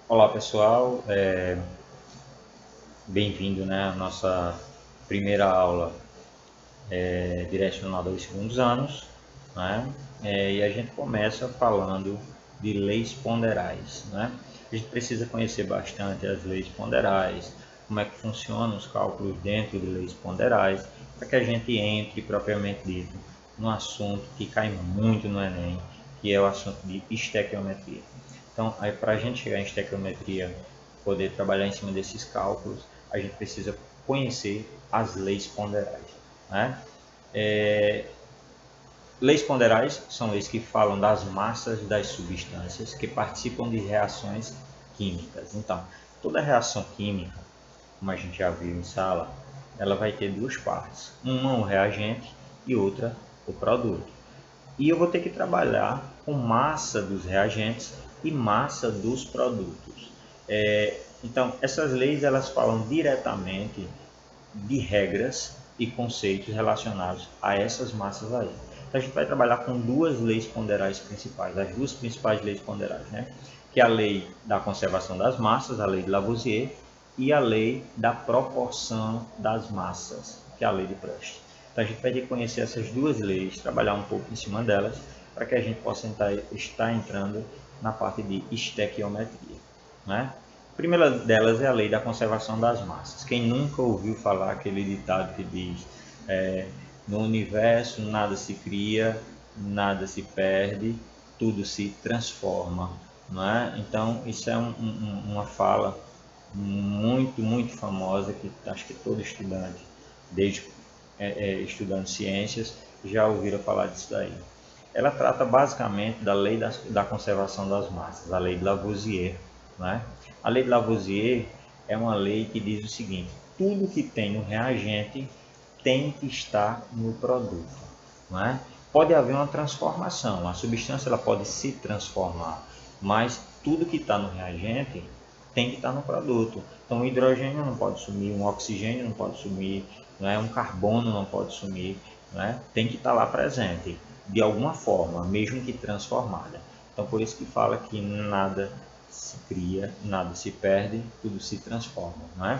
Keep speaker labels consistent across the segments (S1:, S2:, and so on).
S1: Olá pessoal, bem-vindo, à nossa primeira aula direcionada aos segundos anos, né? E a gente começa falando de leis ponderais, né? A gente precisa conhecer bastante as leis ponderais, como é que funcionam os cálculos dentro de leis ponderais, para que a gente entre propriamente dito no assunto que cai muito no Enem, que é o assunto de estequiometria. Então, para a gente chegar em estequiometria, poder trabalhar em cima desses cálculos, a gente precisa conhecer as leis ponderais, né? É, Leis ponderais são leis que falam das massas das substâncias que participam de reações químicas. Então, toda reação química, como a gente já viu em sala, ela vai ter duas partes. Uma o reagente e outra o produto. E eu vou ter que trabalhar com massa dos reagentes e massa dos produtos. Então, essas leis elas falam diretamente de regras e conceitos relacionados a essas massas aí. Então a gente vai trabalhar com duas leis ponderais principais, as duas principais leis ponderais, né? Que é a lei da conservação das massas, a lei de Lavoisier, e a lei da proporção das massas, que é a lei de Proust. Então a gente vai ter que conhecer essas duas leis, trabalhar um pouco em cima delas, para que a gente possa estar entrando na parte de estequiometria, né? A primeira delas é a lei da conservação das massas. Quem nunca ouviu falar aquele ditado que diz no universo nada se cria, nada se perde, tudo se transforma, não é? Então isso é uma fala muito famosa que acho que todo estudante, desde estudando ciências, já ouviram falar disso daí. Ela trata basicamente da lei da conservação das massas, a lei de Lavoisier, né? A lei de Lavoisier é uma lei que diz o seguinte: tudo que tem no reagente tem que estar no produto, não é? Pode haver uma transformação, a substância ela pode se transformar, mas tudo que está no reagente tem que estar no produto. Então, o hidrogênio não pode sumir, um oxigênio não pode sumir, não é? Um carbono não pode sumir, não é? Tem que estar lá presente, de alguma forma, mesmo que transformada. Então, por isso que fala que nada se cria, nada se perde, tudo se transforma, não é?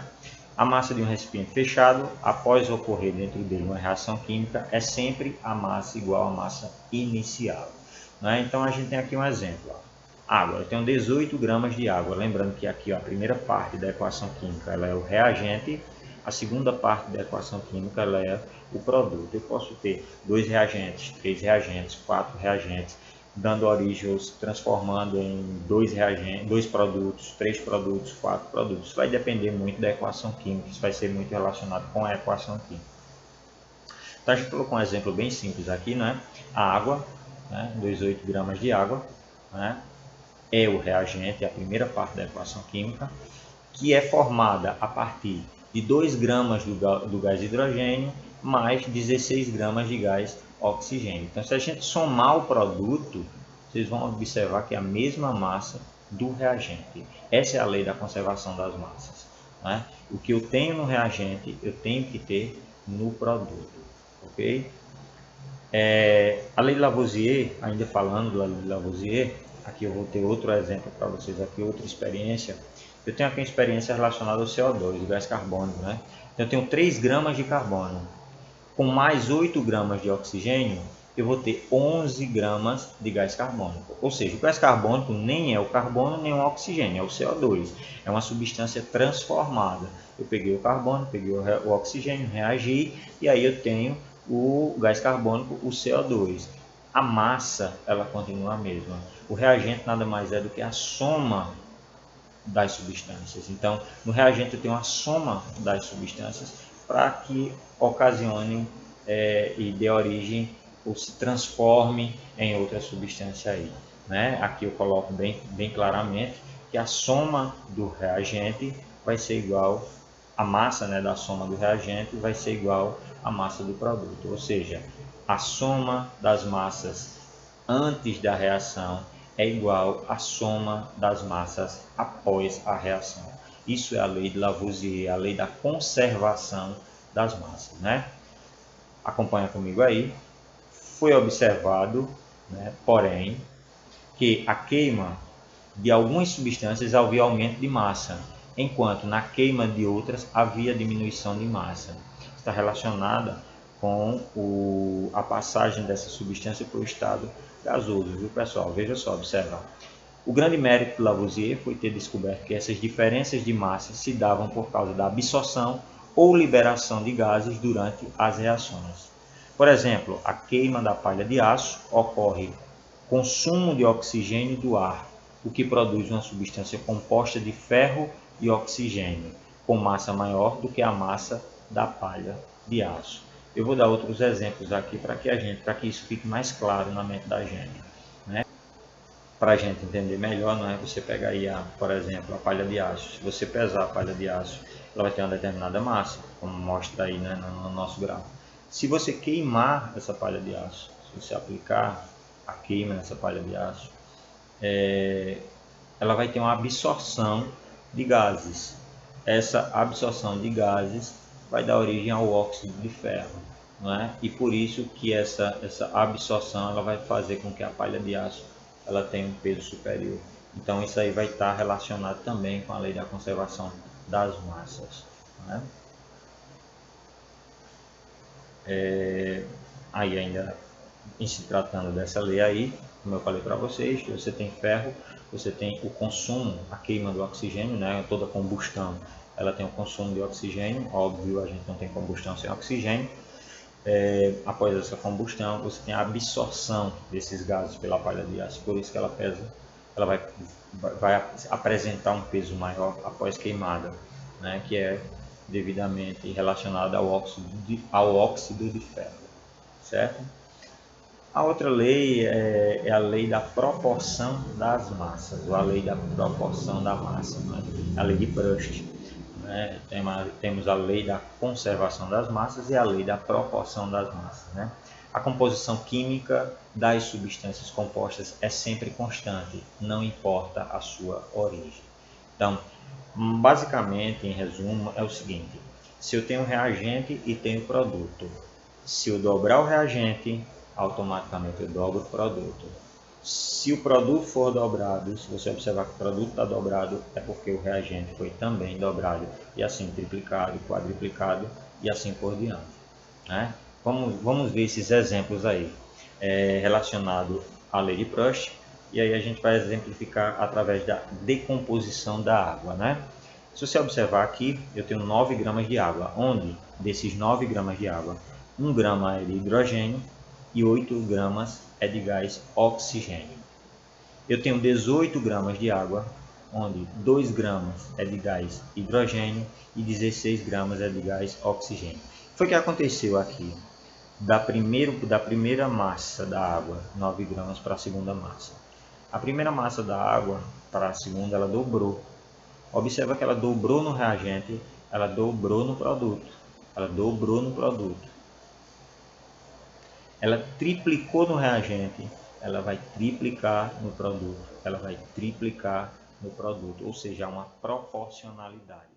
S1: A massa de um recipiente fechado, após ocorrer dentro dele uma reação química, é sempre a massa igual à massa inicial, não é? Então, a gente tem aqui um exemplo, ó. Água, eu tenho 18 gramas de água. Lembrando que aqui ó, a primeira parte da equação química ela é o reagente, a segunda parte da equação química ela é o produto. Eu posso ter 2 reagentes, 3 reagentes, 4 reagentes, dando origem ou se transformando em 2 reagentes, 2 produtos, 3 produtos, 4 produtos. Isso vai depender muito da equação química, isso vai ser muito relacionado com a equação química. Então a gente colocou um exemplo bem simples aqui, né? A água, né? 18 gramas de água, né? É o reagente, é a primeira parte da equação química, que é formada a partir de 2 gramas do gás hidrogênio mais 16 gramas de gás oxigênio. Então, se a gente somar o produto, vocês vão observar que é a mesma massa do reagente. Essa é a lei da conservação das massas, né? O que eu tenho no reagente, eu tenho que ter no produto, ok? A lei de Lavoisier, ainda falando da lei de Lavoisier, aqui eu vou ter outro exemplo para vocês aqui, outra experiência. Eu tenho aqui uma experiência relacionada ao CO2, o gás carbônico, né? Eu tenho 3 gramas de carbono. Com mais 8 gramas de oxigênio, eu vou ter 11 gramas de gás carbônico. Ou seja, o gás carbônico nem é o carbono nem o oxigênio, é o CO2. É uma substância transformada. Eu peguei o carbono, peguei o oxigênio, reagi e aí eu tenho o gás carbônico, o CO2. A massa, ela continua a mesma. O reagente nada mais é do que a soma das substâncias. Então, no reagente eu tenho a soma das substâncias para que ocasione e dê origem ou se transforme em outra substância aí, né? Aqui eu coloco bem claramente que a soma do reagente vai ser igual a massa, né, da soma do reagente vai ser igual à massa do produto, ou seja, a soma das massas antes da reação é igual à soma das massas após a reação. Isso é a lei de Lavoisier, a lei da conservação das massas, né? Acompanha comigo aí. Foi observado, né, porém, que a queima de algumas substâncias havia aumento de massa, enquanto na queima de outras havia diminuição de massa. Está relacionada com a passagem dessa substância para o estado gasoso, viu pessoal? Veja só, observa. O grande mérito de Lavoisier foi ter descoberto que essas diferenças de massa se davam por causa da absorção ou liberação de gases durante as reações. Por exemplo, a queima da palha de aço ocorre consumo de oxigênio do ar, o que produz uma substância composta de ferro e oxigênio, com massa maior do que a massa da palha de aço. Eu vou dar outros exemplos aqui para que isso fique mais claro na mente da gente, né? Para a gente entender melhor, não é? Você pega aí, por exemplo, a palha de aço. Se você pesar a palha de aço, ela vai ter uma determinada massa, como mostra aí, né, no nosso gráfico. Se você queimar essa palha de aço, se você aplicar a queima nessa palha de aço, ela vai ter uma absorção de gases. Essa absorção de gases vai dar origem ao óxido de ferro, não é? E por isso que essa absorção ela vai fazer com que a palha de aço ela tenha um peso superior. Então isso aí vai estar relacionado também com a lei da conservação das massas, né? Aí ainda em se tratando dessa lei aí, como eu falei para vocês, você tem ferro, você tem o consumo, a queima do oxigênio, né? Toda combustão ela tem o consumo de oxigênio, óbvio a gente não tem combustão sem oxigênio. Após essa combustão, você tem a absorção desses gases pela palha de aço, por isso que ela pesa, ela vai apresentar um peso maior após queimada, né? Que é devidamente relacionado ao óxido de ferro, certo? A outra lei é a lei da proporção das massas, ou a lei da proporção da massa, né? A lei de Proust. Né? Temos a lei da conservação das massas e a lei da proporção das massas. Né? A composição química das substâncias compostas é sempre constante, não importa a sua origem. Então, basicamente, em resumo, é o seguinte: se eu tenho um reagente e tenho produto, se eu dobrar o reagente, automaticamente eu dobro o produto. Se o produto for dobrado, se você observar que o produto está dobrado, é porque o reagente foi também dobrado, e assim triplicado, quadruplicado e assim por diante. Né? Vamos ver esses exemplos aí, relacionado à lei de Proust, e aí a gente vai exemplificar através da decomposição da água. Né? Se você observar aqui, eu tenho 9 gramas de água, onde desses 9 gramas de água, 1 grama é de hidrogênio e 8 gramas é de gás oxigênio. Eu tenho 18 gramas de água, onde 2 gramas é de gás hidrogênio e 16 gramas é de gás oxigênio. Foi o que aconteceu aqui, da primeira massa da água, 9 gramas para a segunda massa. A primeira massa da água para a segunda, ela dobrou. Observa que ela dobrou no reagente, ela dobrou no produto. Ela dobrou no produto. Ela triplicou no reagente, ela vai triplicar no produto. Ela vai triplicar no produto, ou seja, uma proporcionalidade.